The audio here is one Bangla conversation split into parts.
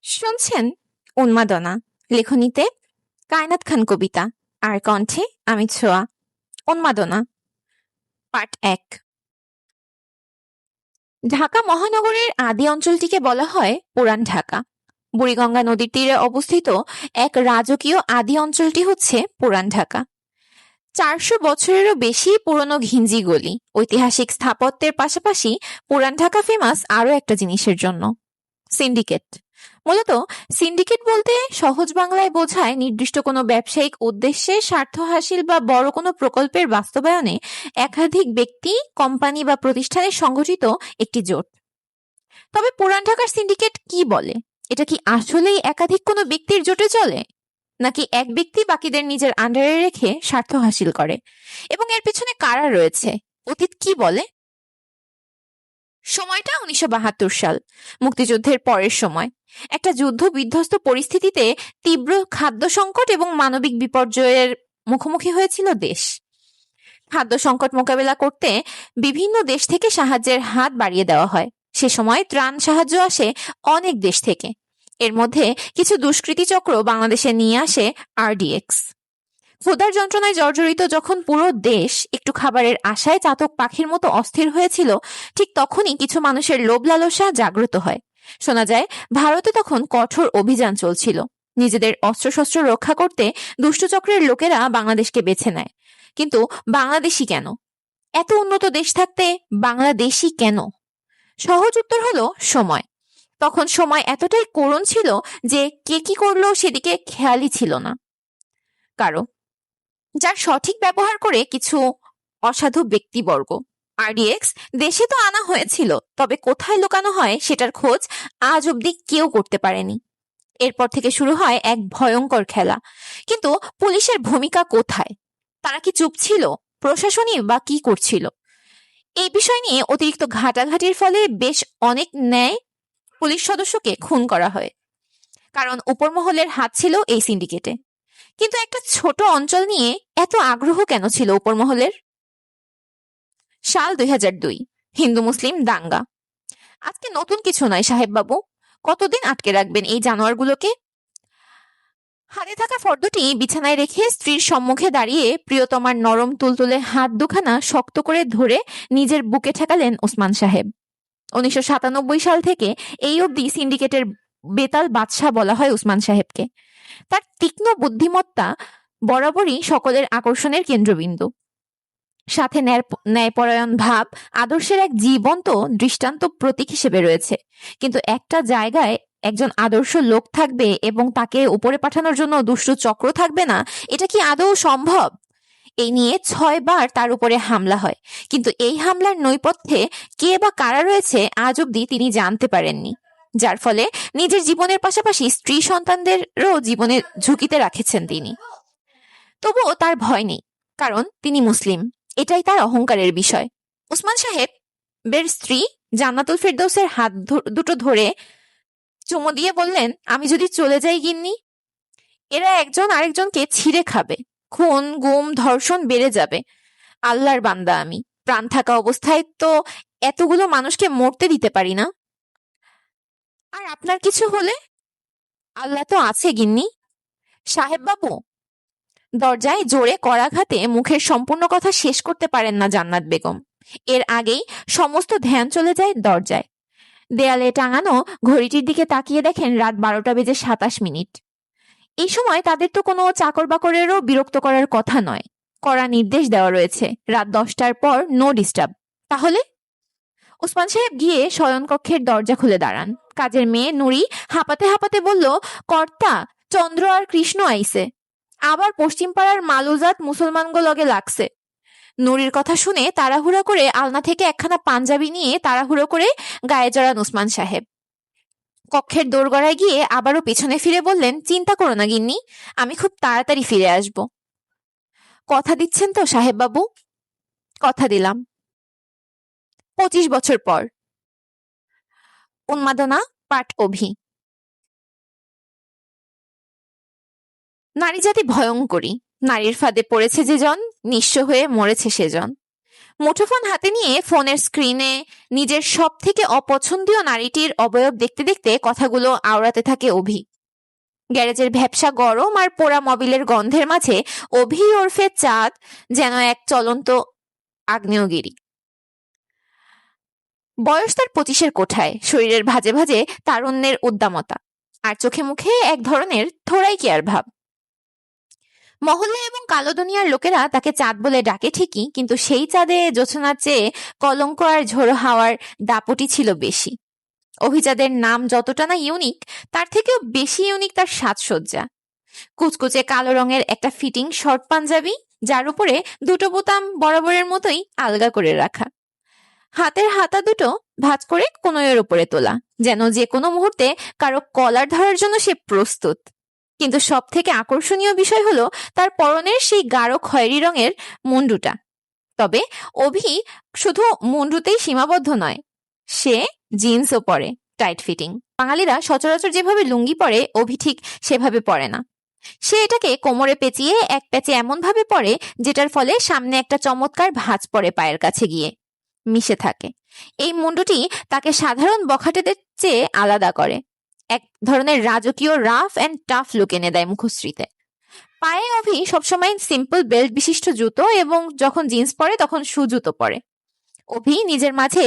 শুনছেন উন্মাদনা, লেখনীতে কায়নাত খান কবিতা, আর কণ্ঠে আমি ছোঁয়া। উন্মাদনা পার্ট ১। ঢাকা মহানগরের আদি অঞ্চলটিকে বলা হয় পুরান ঢাকা। বুড়িগঙ্গা নদীর তীরে অবস্থিত এক রাজকীয় আদি অঞ্চলটি হচ্ছে পুরান ঢাকা। ৪০০ বছরেরও বেশি পুরনো ঘিঞ্জি গলি, ঐতিহাসিক স্থাপত্যের পাশাপাশি পুরান ঢাকা ফেমাস আরও একটা জিনিসের জন্য, সিন্ডিকেট। মূলত সিন্ডিকেট বলতে সহজ বাংলায় বোঝায় নির্দিষ্ট কোনো ব্যবসায়িক উদ্দেশ্যে স্বার্থ হাসিল বা বড় কোনো প্রকল্পের বাস্তবায়নে একাধিক ব্যক্তি, কোম্পানি বা প্রতিষ্ঠানের সংগঠিত একটি জোট। তবে পুরান ঢাকার সিন্ডিকেট কি বলে? এটা কি আসলেই একাধিক কোনো ব্যক্তির জোটে চলে, নাকি এক ব্যক্তি বাকিদের নিজের আন্ডারে রেখে স্বার্থ হাসিল করে? এবং এর পেছনে কারা রয়েছে? অতীত কি বলে? সময়টা ১৯৭২ সাল, মুক্তিযুদ্ধের পরের সময়। একটা যুদ্ধ বিধ্বস্ত পরিস্থিতিতে তীব্র খাদ্য সংকট এবং মানবিক বিপর্যয়ের মুখোমুখি হয়েছিল দেশ। খাদ্য সংকট মোকাবেলা করতে বিভিন্ন দেশ থেকে সাহায্যের হাত বাড়িয়ে দেওয়া হয়। সে সময় ত্রাণ সাহায্য আসে অনেক দেশ থেকে। এর মধ্যে কিছু দুষ্কৃতী চক্র বাংলাদেশে নিয়ে আসে আরডিএক্স। ক্ষুধার যন্ত্রণায় জর্জরিত যখন পুরো দেশ একটু খাবারের আশায় চাতক পাখির মতো অস্থির হয়েছিল, ঠিক তখনই কিছু মানুষের লোভ লালসা জাগ্রত হয়। শোনা যায় ভারতে তখন কঠোর অভিযান চলছিল। নিজেদের অস্ত্রশস্ত্র রক্ষা করতে দুষ্টচক্রের লোকেরা বাংলাদেশকে বেছে নেয়। কিন্তু বাংলাদেশি কেন? এত উন্নত দেশ থাকতে বাংলাদেশি কেন? সহজ উত্তর হলো সময়। তখন সময় এতটাই করুণ ছিল যে কে কি করলো সেদিকে খেয়ালই ছিল না কারো, যার সঠিক ব্যবহার করে কিছু অসাধু ব্যক্তিবর্গ। আরডিএক্স দেশে তো আনা হয়েছিল, তবে কোথায় লুকানো হয় সেটার খোঁজ আজ অব্দি কেউ করতে পারেনি। এরপর থেকে শুরু হয় এক ভয়ঙ্কর খেলা। কিন্তু পুলিশের ভূমিকা কোথায়? তারা কি চুপ ছিল? প্রশাসনই বা কি করছিল? এই বিষয় নিয়ে অতিরিক্ত ঘাটাঘাটির ফলে বেশ অনেক ন্যায় পুলিশ সদস্যকে খুন করা হয়, কারণ উপর মহলের হাত ছিল এই সিন্ডিকেটে। কিন্তু একটা ছোট অঞ্চল নিয়ে এত আগ্রহ কেন ছিল উপর মহলের? সাল ২০০২, হিন্দু মুসলিম দাঙ্গা। আজকে নতুন কিছু নয় সাহেব বাবু। কতদিন আটকে রাখবেন এই জানোয়ারগুলোকে? হাতে থাকা ফর্দটি বিছানায় রেখে স্ত্রীর সম্মুখে দাঁড়িয়ে প্রিয়তমার নরম তুলতুলে হাত দুখানা শক্ত করে ধরে নিজের বুকে ঠেকালেন ওসমান সাহেব। ১৯৯৭ সাল থেকে এই অবধি সিন্ডিকেটের বেতাল বাদশাহ বলা হয় ওসমান সাহেবকে। তার তীক্ষ্ণ বুদ্ধিমত্তা বরাবরই সকলের আকর্ষণের কেন্দ্রবিন্দু। সাথে ন্যায়পরায়ণ ভাব আদর্শের এক জীবন্ত দৃষ্টান্ত প্রতীক হিসেবে রয়েছে। কিন্তু একটা জায়গায় একজন আদর্শ লোক থাকবে এবং তাকে উপরে পাঠানোর জন্য দুষ্ট চক্র থাকবে না, এটা কি আদৌ সম্ভব? এই নিয়ে ৬ বার তার উপরে হামলা হয়, কিন্তু এই হামলার নৈপথ্যে কে বা কারা রয়েছে আজ অব্দি তিনি জানতে পারেননি, যার ফলে নিজের জীবনের পাশাপাশি স্ত্রী সন্তানদেরও জীবনের ঝুঁকিতে রাখেছেন তিনি। তবুও তার ভয় নেই, কারণ তিনি মুসলিম। এটাই তার অহংকারের বিষয়। ওসমান সাহেবের স্ত্রী জান্নাতুল ফেরদৌসের হাত দুটো ধরে চুমু দিয়ে বললেন, আমি যদি চলে যাই গিন্নি, এরা একজন আরেকজনকে ছিঁড়ে খাবে, খুন গুম ধর্ষণ বেড়ে যাবে। আল্লাহর বান্দা আমি, প্রাণ থাকা অবস্থায় তো এতগুলো মানুষকে মরতে দিতে পারি না। আর আপনার কিছু হলে? আল্লাহ তো আছে গিন্নি। সাহেব বাবু, দরজায় জোরে করাঘাতে মুখের সম্পূর্ণ কথা শেষ করতে পারেন না জান্নাত বেগম। এর আগেই সমস্ত ধ্যান চলে যায় দরজায়। দেয়ালে টাঙানো ঘড়িটির দিকে তাকিয়ে দেখেন রাত ১২:২৭। এই সময় তাদের তো কোনো চাকর বাকরেরও বিরক্ত করার কথা নয়। কড়া নির্দেশ দেওয়া রয়েছে, রাত ১০টার পর নো ডিস্টার্ব। তাহলে ওসমান সাহেব গিয়ে শয়নকক্ষের দরজা খুলে দাঁড়ান। কাজের মেয়ে নুরি হাঁপাতে হাঁপাতে বলল, কর্তা, চন্দ্র আর কৃষ্ণ আইছে, আবার পশ্চিম পাড়ার মালুজাত মুসলমানগো লগে লাগছে। নুরির কথা শুনে তাড়াহুড়া করে আলনা থেকে একখানা পাঞ্জাবি নিয়ে তাড়াহুড়ো করে গায়ে জড়ান ওসমান সাহেব। কক্ষের দোরগড়ায় গিয়ে আবারও পেছনে ফিরে বললেন, চিন্তা করো না গিন্নি, আমি খুব তাড়াতাড়ি ফিরে আসব। কথা দিচ্ছেন তো সাহেব বাবু? কথা দিলাম। ২৫ বছর পর। উন্মাদনা পাঠ অভি। নারী জাতি ভয়ঙ্করী। নারীর ফাঁদে পড়েছে যে জন, নিঃস্ব হয়ে মরেছে সেজন। মুঠোফোন হাতে নিয়ে ফোনের স্ক্রিনে নিজের সব থেকে অপছন্দীয় নারীটির অবয়ব দেখতে দেখতে কথাগুলো আওড়াতে থাকে অভি। গ্যারেজের ভ্যাপসা গরম আর পোড়া মবিলের গন্ধের মাঝে অভি ওরফে চাঁদ যেন এক চলন্ত আগ্নেয়গিরি। বয়স তার 25-এর কোঠায়, শরীরের ভাজে ভাজে তারুণ্যের উদ্দামতা, আর চোখে মুখে এক ধরনের থোড়াই কেয়ার ভাব। মহল্লা এবং কালো দুনিয়ার লোকেরা তাকে চাঁদ বলে ডাকে ঠিকই, কিন্তু সেই চাঁদে জোছনার চেয়ে কলঙ্ক আর ঝোড়ো হাওয়ার দাপটি ছিল বেশি। অভিজাদের নাম যতটা না ইউনিক, তার থেকেও বেশি ইউনিক তার সাজসজ্জা। কুচকুচে কালো রঙের একটা ফিটিং শর্ট পাঞ্জাবি, যার উপরে দুটো বোতাম বরাবরের মতোই আলগা করে রাখা। হাতের হাতা দুটো ভাঁজ করে কনুইয়ের উপরে তোলা, যেন যে কোনো মুহূর্তে কারো কলার ধরার জন্য সে প্রস্তুত। কিন্তু সব থেকে আকর্ষণীয় বিষয় হলো তার পরনের সেই গাঢ় খয়েরি রঙের মুন্ডুটা। তবে অভি শুধু মুন্ডুতেই সীমাবদ্ধ নয়, সে জিন্সও পরে, টাইট ফিটিং। বাঙালিরা সচরাচর যেভাবে লুঙ্গি পরে, অভি ঠিক সেভাবে পরে না। সে এটাকে কোমরে পেঁচিয়ে এক প্যাচে এমন ভাবে পরে যেটার ফলে সামনে একটা চমৎকার ভাঁজ পড়ে পায়ের কাছে গিয়ে মিশে থাকে। এই মুন্ডুটি তাকে সাধারণ বখাটেদের চেয়ে আলাদা করে, এক ধরনের রাজকীয় রাফ অ্যান্ড টাফ লুক এনে দেয় মুখশ্রীতে। পায়ে অভি সবসময় সিম্পল বেল্ট বিশিষ্ট জুতো, এবং যখন জিন্স পরে তখন শু জুতো পরে। অভি নিজের মাঝে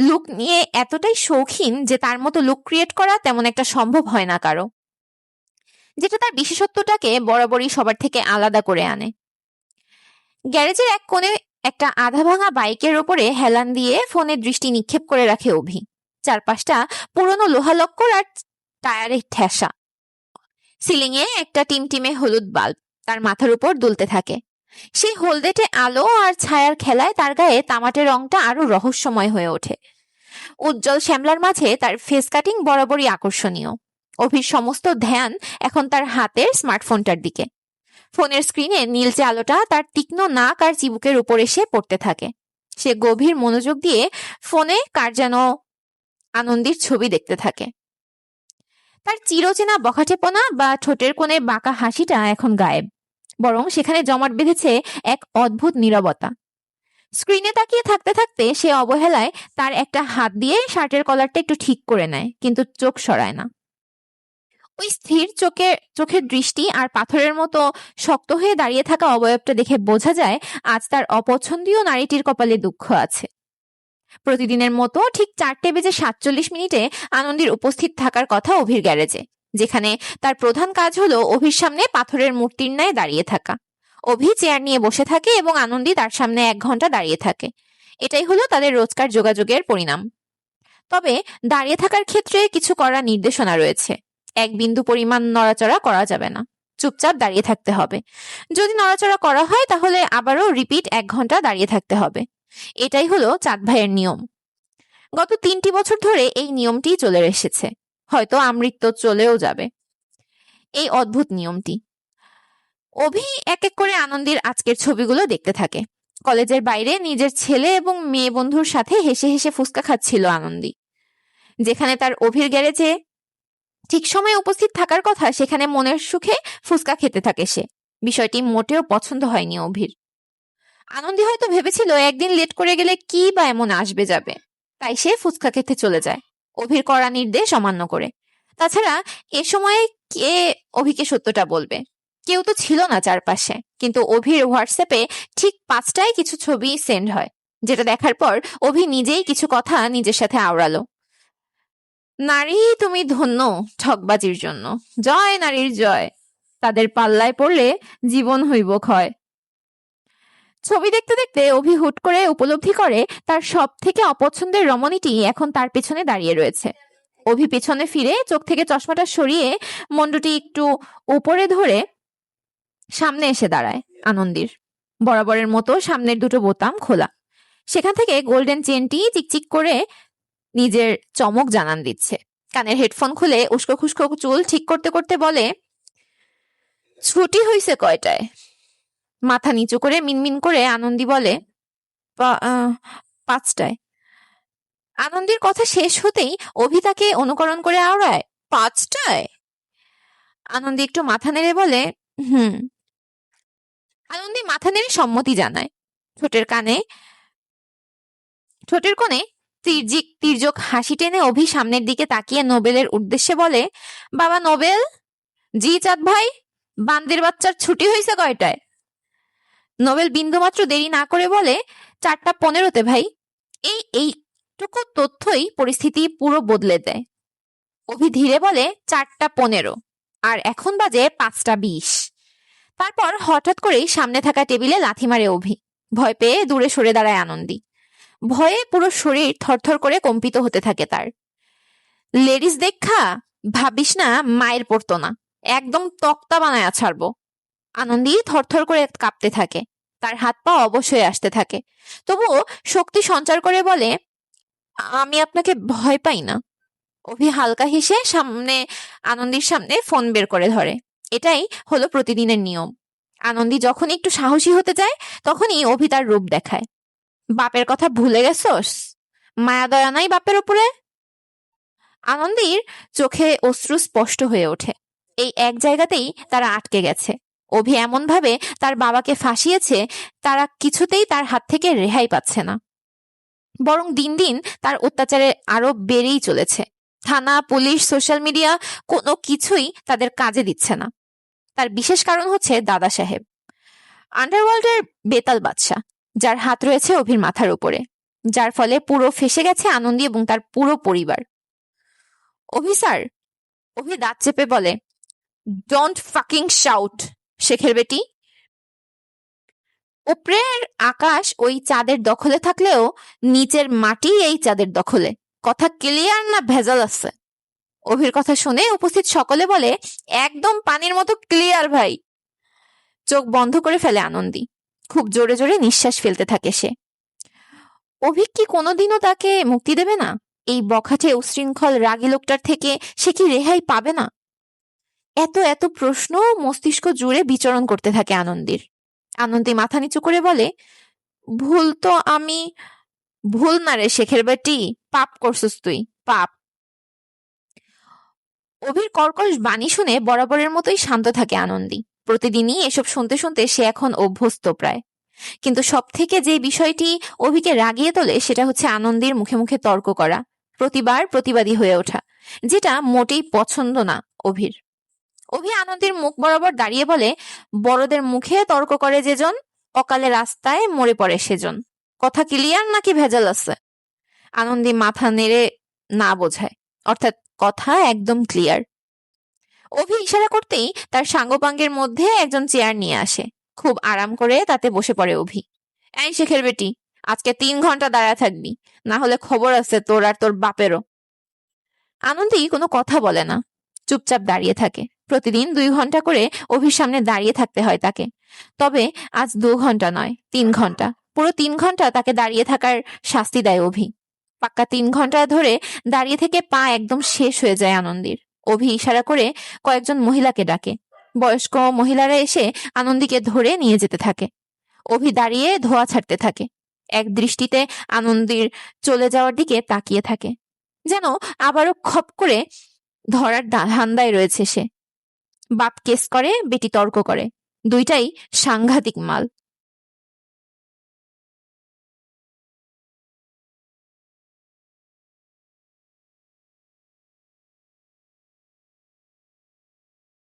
লুক নিয়ে এতটাই শৌখিন যে তার মতো লুক ক্রিয়েট করা তেমন একটা সম্ভব হয় না কারো, যেটা তার বিশেষত্বটাকে বরাবরই সবার থেকে আলাদা করে আনে। গ্যারেজের এক কোণে একটা আধা ভাঙা বাইকের ওপরে হেলান দিয়ে ফোনে দৃষ্টি নিক্ষেপ করে রাখে অভি। চারপাশটা পুরনো লোহালক্কর আর টায়ারের ঠেসা। সিলিংয়ে একটা টিমটিমে হলুদ বাল্ব তার মাথার উপর দুলতে থাকে। সেই হলদেটে আলো আর ছায়ার খেলায় তার গায়ে তামাটে রংটা আরো রহস্যময় হয়ে ওঠে। উজ্জ্বল শ্যামলার মাঝে তার ফেস কাটিং বরাবরই আকর্ষণীয়। অভির সমস্ত ধ্যান এখন তার হাতের স্মার্টফোনটার দিকে। ফোনের স্ক্রিনে নীলচে আলোটা তার তীক্ষ্ণ নাক আর চিবুকের উপর এসে পড়তে থাকে। সে গভীর মনোযোগ দিয়ে ফোনে কার যেন আনন্দের ছবি দেখতে থাকে। তার চিরচেনা বখাটেপনা বা ঠোঁটের কোণে বাঁকা হাসিটা এখন গায়েব, বরং সেখানে জমাট বেঁধেছে এক অদ্ভুত নীরবতা। স্ক্রিনে তাকিয়ে থাকতে থাকতে সে অবহেলায় তার একটা হাত দিয়ে শার্টের কলারটা একটু ঠিক করে নেয়, কিন্তু চোখ সরায় না। ওই স্থির চোখের দৃষ্টি আর পাথরের মতো শক্ত হয়ে দাঁড়িয়ে থাকা অবয়বটা দেখে বোঝা যায় আজ তার অপছন্দীয় নারীটির কপালে দুঃখ আছে। প্রতিদিনের মতো ঠিক 4:47 আনন্দীর উপস্থিত থাকার কথা অভির গ্যারেজে, যেখানে তার প্রধান কাজ হলো অভির সামনে পাথরের মূর্তির ন্যায় দাঁড়িয়ে থাকা। অভি চেয়ার নিয়ে বসে থাকে এবং আনন্দী তার সামনে 1 ঘন্টা দাঁড়িয়ে থাকে। এটাই হলো তাদের রোজকার যোগাযোগের পরিণাম। তবে দাঁড়িয়ে থাকার ক্ষেত্রে কিছু কড়া নির্দেশনা রয়েছে। এক বিন্দু পরিমাণ নড়াচড়া করা যাবে না, চুপচাপ দাঁড়িয়ে থাকতে হবে। যদি নড়াচড়া করা হয় তাহলে আবারও রিপিট 1 ঘন্টা দাঁড়িয়ে থাকতে হবে। এটাই হলো চাঁদ ভাইয়ের নিয়ম। গত 3টি বছর ধরে এই নিয়মটি চলে এসেছে, হয়তো আমৃত্য চলেও যাবে এই অদ্ভুত নিয়মটি। অভি এক এক করে আনন্দের আজকের ছবিগুলো দেখতে থাকে। কলেজের বাইরে নিজের ছেলে এবং মেয়ে বন্ধুর সাথে হেসে হেসে ফুচকা খাচ্ছিল আনন্দী। যেখানে তার অভির গ্যারেজে ঠিক সময়ে উপস্থিত থাকার কথা, সেখানে মনের সুখে ফুচকা খেতে থাকে সে। বিষয়টি মোটেও পছন্দ হয়নি অভির। আনন্দী হয়তো ভেবেছিল একদিন লেট করে গেলে কি বা এমন আসবে যাবে, তাই সে ফুচকা খেতে চলে যায় অভির কড়া নির্দেশ অমান্য করে। তাছাড়া এ সময়ে কে অভিকে সত্যটা বলবে? কেউ তো ছিল না চারপাশে। কিন্তু অভির হোয়াটসঅ্যাপে ঠিক 5টায় কিছু ছবি সেন্ড হয়, যেটা দেখার পর অভি নিজেই কিছু কথা নিজের সাথে আওড়ালো। নারী তুমি ধন্য ঠকবাজির জন্য, জয় নারীর জয়, তাদের পাল্লায় পড়লে জীবন হইব ক্ষয়। ছবি দেখতে দেখতে অভি হুট করে উপলব্ধি করে তার সব থেকে অপছন্দের রমণীটি এখন তার পেছনে দাঁড়িয়ে রয়েছে। অভি পেছনে ফিরে চোখ থেকে চশমাটা সরিয়ে মুন্ডুটি একটু উপরে ধরে সামনে এসে দাঁড়ায়। আনন্দীর বরাবরের মতো সামনের দুটো বোতাম খোলা, সেখান থেকে গোল্ডেন চেনটি চিকচিক করে নিজের চমক জানান দিচ্ছে। কানের হেডফোন খুলে উস্কো খুস্কো চুল ঠিক করতে করতে বলে, ছুটি হইছে কয়টায়? মাথা নিচু করে মিনমিন করে আনন্দী বলে, 5টায়। আনন্দীর কথা শেষ হতেই অভি তাকে অনুকরণ করে আওড়ায়, 5টায়? আনন্দী একটু মাথা নেড়ে বলে, হুম। আনন্দী মাথা নেড়ে সম্মতি জানায়। ঠোঁটের কানে ঠোঁটের কোণে তির্যক হাসি টেনে অভি সামনের দিকে তাকিয়ে নোবেলের উদ্দেশ্যে বলে, বাবা নোবেল। জি চাঁদ ভাই, বান্দির বাচ্চার ছুটি হয়েছে কয়টায়? নোবেল বিন্দুমাত্র দেরি না করে বলে, 4:15 ভাই। এইটুকু তথ্যই পরিস্থিতি পুরো বদলে দেয়। অভি ধীরে বলে, 4:15, আর এখন বাজে 5:20। তারপর হঠাৎ করেই সামনে থাকা টেবিলে লাথি মারে অভি। ভয় পেয়ে দূরে সরে দাঁড়ায় আনন্দী। ভয়ে পুরো শরীর থরথর করে কম্পিত হতে থাকে তার। লেডিস দেখা ভাবিস না মায়ের পড়তো না, একদম তক্তা বানায়া ছাড়বো। আনন্দী থরথর করে কাঁপতে থাকে, তার হাত পা অবশ হয়ে আসতে থাকে। তবুও শক্তি সঞ্চার করে বলে, আমি আপনাকে ভয় পাই না। অভি হালকা হেসে আনন্দীর সামনে ফোন বের করে ধরে। এটাই হলো প্রতিদিনের নিয়ম। আনন্দী যখন একটু সাহসী হতে যায় তখনই অভি তার রূপ দেখায়। বাপের কথা ভুলে গেছোস? মায়া দয়া নাই বাপের উপরে? আনন্দীর চোখে অশ্রু স্পষ্ট হয়ে ওঠে। এই এক জায়গাতেই তারা আটকে গেছে। অভি এমন ভাবে তার বাবাকে ফাঁসিয়েছে, তারা কিছুতেই তার হাত থেকে রেহাই পাচ্ছে না। বরং দিন দিন তার অত্যাচারে আরো বেড়েই চলেছে। থানা, পুলিশ, সোশ্যাল মিডিয়া কোনো কিছুই তাদের কাজে দিচ্ছে না। তার বিশেষ কারণ হচ্ছে দাদা সাহেব, আন্ডারওয়ার্ল্ডের বেতাল বাদশা, যার হাত রয়েছে অভির মাথার উপরে, যার ফলে পুরো ফেসে গেছে আনন্দী এবং তার পুরো পরিবার। অভি স্যার, অভি দাঁত চেপে বলে, ডোন্ট ফাকিং শাউট শেখের বেটি। উপরের আকাশ ওই চাঁদের দখলে থাকলেও নিচের মাটি এই চাঁদের দখলে। কথা ক্লিয়ার না ভেজাল আছে? অভির কথা শুনে উপস্থিত সকলে বলে, একদম পানির মতো ক্লিয়ার ভাই। চোখ বন্ধ করে ফেলে আনন্দী। খুব জোরে জোরে নিঃশ্বাস ফেলতে থাকে সে। অভি কি কোনোদিনও তাকে মুক্তি দেবে না? এই বখাটে উশৃঙ্খল রাগী লোকটার থেকে সে কি রেহাই পাবে না? এত এত প্রশ্ন মস্তিষ্ক জুড়ে বিচরণ করতে থাকে আনন্দীর। আনন্দী মাথা নিচু করে বলে, ভুল তো আমি। ভুল না রে শেখের বেটি, পাপ করছিস তুই, পাপ। অভির কর্কশ বাণী শুনে বরাবরের মতোই শান্ত থাকে আনন্দী। প্রতিদিনই এসব শুনতে শুনতে সে এখন অভ্যস্ত প্রায়। কিন্তু সব থেকে যে বিষয়টি অভিকে রাগিয়ে তোলে সেটা হচ্ছে আনন্দীর মুখে মুখে তর্ক করা, প্রতিবার প্রতিবাদী হয়ে ওঠা, যেটা মোটেই পছন্দ না অভির। অভি আনন্দীর মুখ বরাবর দাঁড়িয়ে বলে, বড়দের মুখে তর্ক করে যেজন, অকালে রাস্তায় মরে পড়ে সেজন। কথা ক্লিয়ার নাকি ভেজাল আছে? আনন্দী মাথা নেড়ে না বোঝায়, অর্থাৎ কথা একদম ক্লিয়ার। অভি ইশারা করতেই তার সাঙ্গপাঙ্গের মধ্যে একজন চেয়ার নিয়ে আসে। খুব আরাম করে তাতে বসে পড়ে অভি। এই শেখের বেটি, আজকে 3 ঘন্টা দাঁড়ায় থাকবি, না হলে খবর আছে তোর আর তোর বাপেরও। আনন্দী কোনো কথা বলে না, চুপচাপ দাঁড়িয়ে থাকে। প্রতিদিন 2 ঘন্টা করে অভির সামনে দাঁড়িয়ে থাকতে হয় তাকে। তবে আজ 2 ঘন্টা নয়, 3 ঘন্টা, পুরো 3 ঘন্টা তাকে দাঁড়িয়ে থাকার শাস্তি দেয় অভি। পাক্কা 3 ঘন্টা ধরে দাঁড়িয়ে থেকে পা একদম শেষ হয়ে যায় আনন্দীর। অভি ইশারা করে কয়েকজন মহিলাকে ডাকে। বয়স্ক মহিলারা এসে আনন্দীকে ধরে নিয়ে যেতে থাকে। অভি দাঁড়িয়ে ধোঁয়া ছাড়তে থাকে, এক দৃষ্টিতে আনন্দীর চলে যাওয়ার দিকে তাকিয়ে থাকে, যেন আবারও খপ করে ধরার ধান্দায় রয়েছে সে। বাপ কেস করে, বেটি তর্ক করে, দুইটাই সাংঘাতিক মাল।